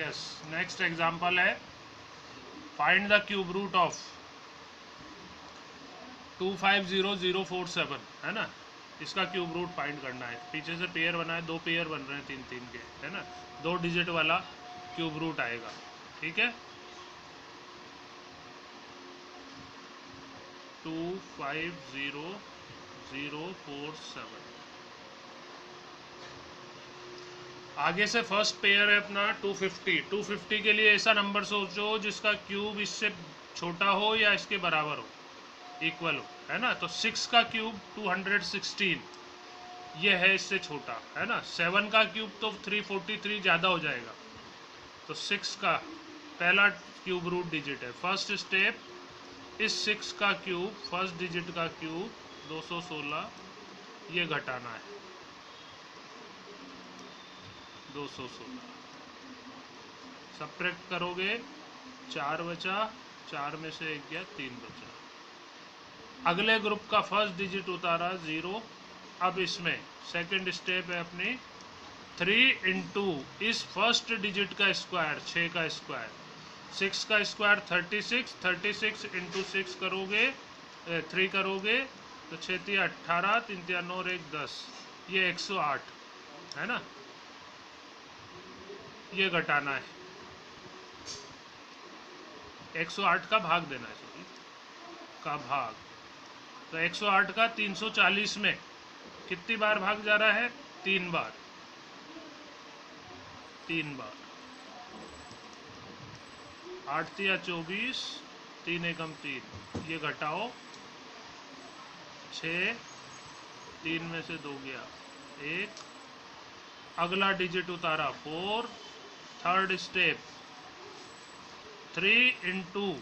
Yes, next example है find the cube root of 250047, है ना। इसका क्यूब रूट फाइंड करना है। पीछे से पेयर बना है, 2 पेयर बन रहे हैं 3 3 के, है ना। 2 डिजिट वाला क्यूब रूट आएगा, ठीक है। 250047। आगे से फर्स्ट पेयर है अपना 250। 250 के लिए ऐसा नंबर सोचो जिसका क्यूब इससे छोटा हो या इसके बराबर हो, इक्वल हो, है ना। तो 6 का क्यूब 216, ये है इससे छोटा, है ना। 7 का क्यूब तो 343 ज़्यादा हो जाएगा। तो 6 का पहला क्यूब रूट डिजिट है। फर्स्ट स्टेप, इस 6 का क्यूब, फर्स्ट डिजिट का क्यूब 216, ये घटाना है 216। सब्ट्रैक्ट करोगे 4 बचा, 4 में से 1 गया, 3 बचा। अगले ग्रुप का फर्स्ट डिजिट उतारा 0। अब इसमें सेकंड स्टेप है अपनी 3 इंटू इस फर्स्ट डिजिट का स्क्वायर, 6 का स्क्वायर, 6 का स्क्वायर 36, 36 इंटू 6 करोगे, 3 करोगे तो 6 3 18, 3 3 9 1 10, ये 108, है ना। ये घटाना है, 108 का भाग देना है, सॉरी, का भाग। तो 108 का 340 में कितनी बार भाग जा रहा है? 3 बार, 3 बार। 8 तिया 24, 3 एकम 3, ये घटाओ 6, 3 में से 2 गया 1। अगला डिजिट उतारा 4। थर्ड स्टेप 3 इंटू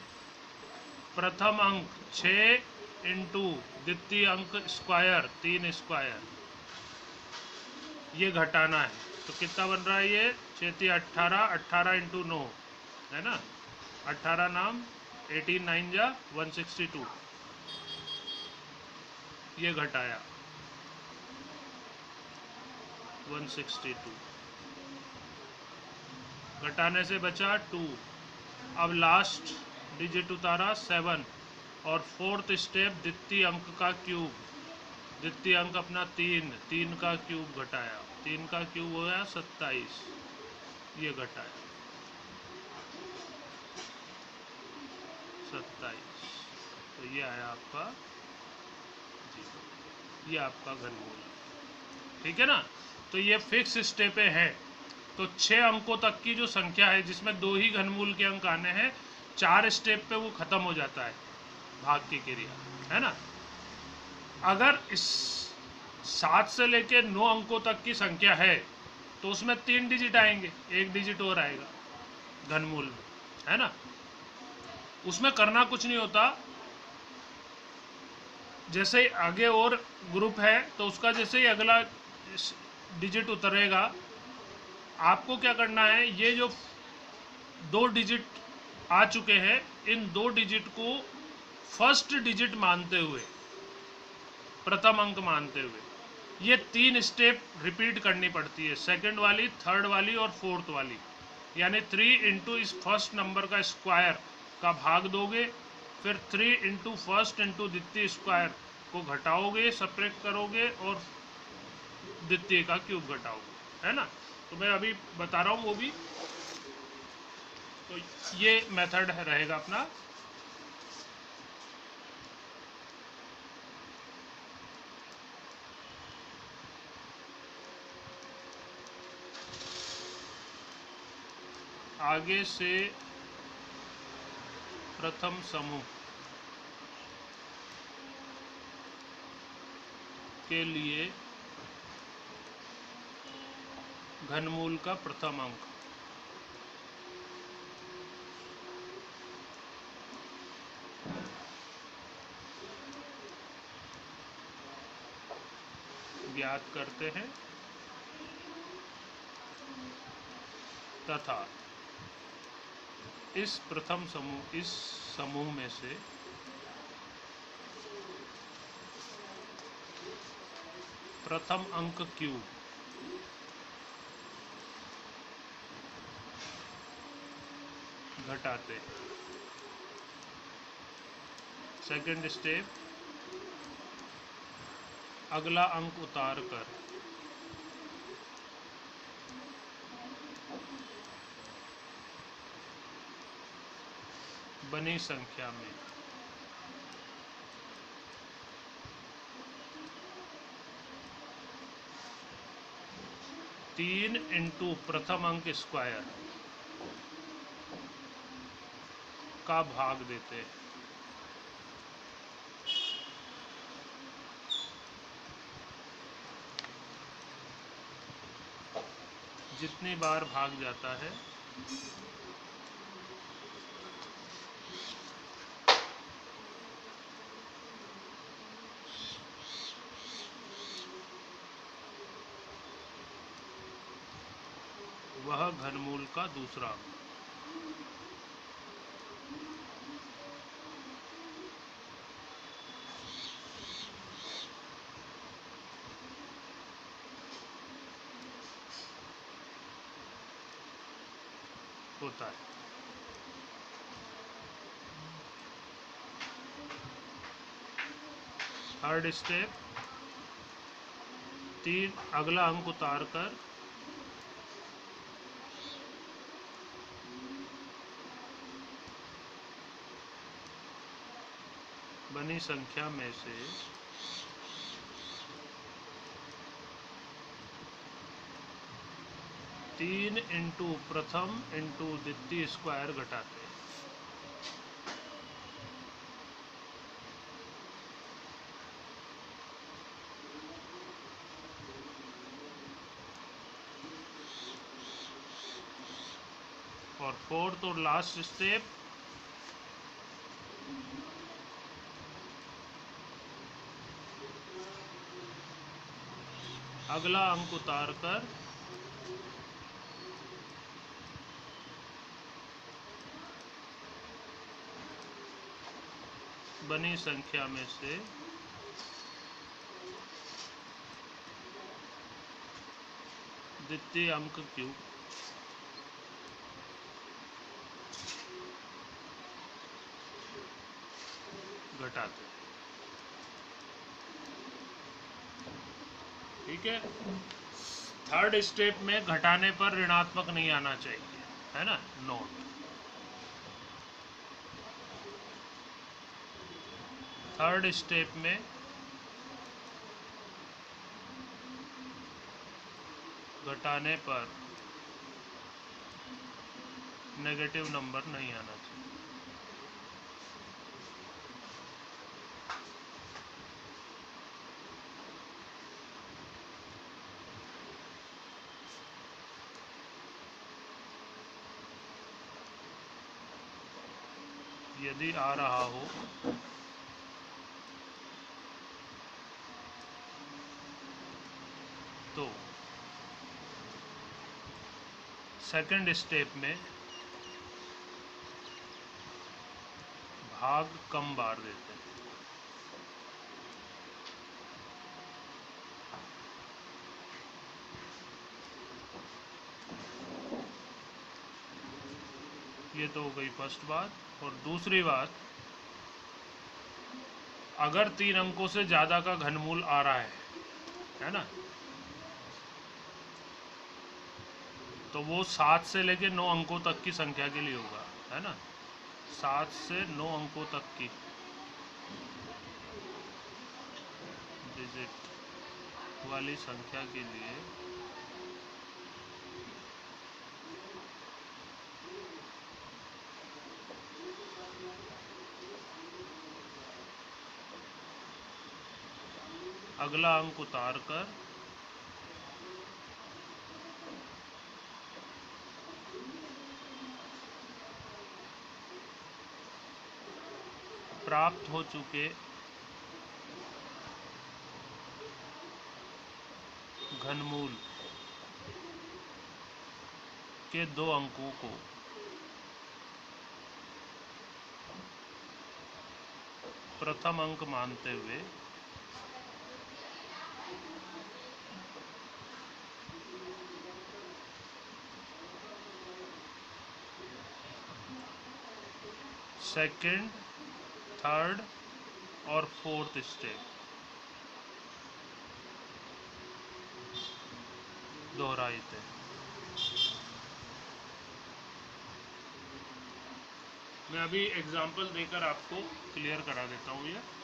प्रथम अंक 6 इंटू द्वितीय अंक स्क्वायर 3 स्क्वायर, ये घटाना है। तो कितना बन रहा है ये? 6 3 18, 18 इंटू 9, है ना। 18 नाम 18 9 जा 162, ये घटाया 162। घटाने से बचा 2। अब लास्ट डिजिट उतारा 7 और फोर्थ स्टेप द्वितीय अंक का क्यूब, द्वितीय अंक अपना 3, 3 का क्यूब घटाया, 3 का क्यूब हो गया 27, ये घटाया 27। तो ये आया आपका 0, ये आपका घनमूल, ठीक है ना। तो ये फिक्स स्टेपें हैं। तो 6 अंकों तक की जो संख्या है जिसमें 2 ही घनमूल के अंक आने हैं, 4 स्टेप पे वो खत्म हो जाता है भाग की क्रिया, है ना। अगर इस 7 से लेके 9 अंकों तक की संख्या है तो उसमें 3 डिजिट आएंगे, 1 डिजिट और आएगा घनमूल में, है ना। उसमें करना कुछ नहीं होता, जैसे ही आगे और ग्रुप है तो उसका जैसे ही अगला डिजिट उतरेगा, आपको क्या करना है, ये जो 2 डिजिट आ चुके हैं, इन 2 डिजिट को फर्स्ट डिजिट मानते हुए, प्रथम अंक मानते हुए ये 3 स्टेप रिपीट करनी पड़ती है, सेकंड वाली, थर्ड वाली और फोर्थ वाली। यानी 3 इंटू इस फर्स्ट नंबर का स्क्वायर का भाग दोगे, फिर 3 इंटू फर्स्ट इंटू द्वितीय स्क्वायर को घटाओगे, सब्ट्रैक्ट करोगे और द्वितीय का क्यूब घटाओगे, है ना। तो मैं अभी बता रहा हूँ वो भी। तो ये मेथड रहेगा अपना। आगे से प्रथम समूह के लिए घनमूल का प्रथम अंक, ज्ञात करते हैं तथा इस प्रथम समूह, इस समूह में से प्रथम अंक क्यूब घटाते। सेकंड स्टेप, अगला अंक उतार कर बनी संख्या में 3 इंटू प्रथम अंक स्क्वायर का भाग देते हैं। जितनी बार भाग जाता है वह घनमूल का दूसरा अंक होता है। थर्ड स्टेप, 3 अगला अंक उतार कर बनी संख्या में से 3 इंटू प्रथम इंटू द्वितीय स्क्वायर घटाते। और फोर्थ और लास्ट स्टेप, अगला अंक उतार कर बनी संख्या में से द्वितीय अंक क्यूब घटाते। ठीक है। थर्ड स्टेप में घटाने पर ऋणात्मक नहीं आना चाहिए, है ना, नोट। थर्ड स्टेप में घटाने पर नेगेटिव नंबर नहीं आना चाहिए। यदि आ रहा हो तो सेकंड स्टेप में भाग कम बार देते हैं। ये तो हो गई फर्स्ट बात। और दूसरी बात, अगर 3 अंकों से ज़्यादा का घनमूल आ रहा है ना, तो वो 7 से लेके 9 अंकों तक की संख्या के लिए होगा, है ना। 7 से 9 अंकों तक की डिजिट वाली संख्या के लिए अगला अंक उतार कर प्राप्त हो चुके घनमूल के 2 अंकों को प्रथम अंक मानते हुए सेकंड, थर्ड और फोर्थ स्टेप दोहराते। मैं अभी एग्जांपल देकर आपको क्लियर करा देता हूँ ये।